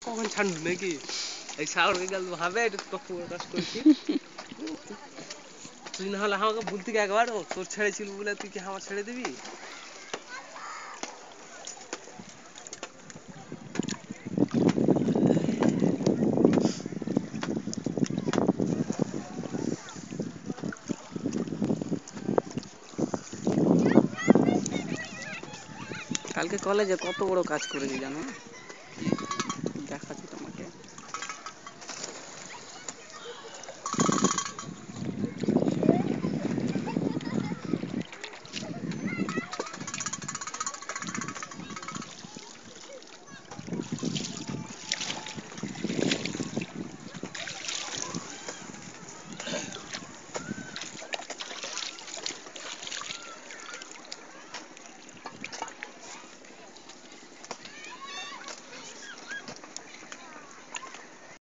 কখন ছাড়বি নাকি এই সাগরকে গেল ভাবে এটা কত বড় কাজ করেছি তুই না হলে আমাকে ভুল থেকে একবার তোর ছেড়েছিল বলে তুই কি আমার ছেড়ে দিবি কালকে কলেজে কত বড় কাজ করেছি জানো?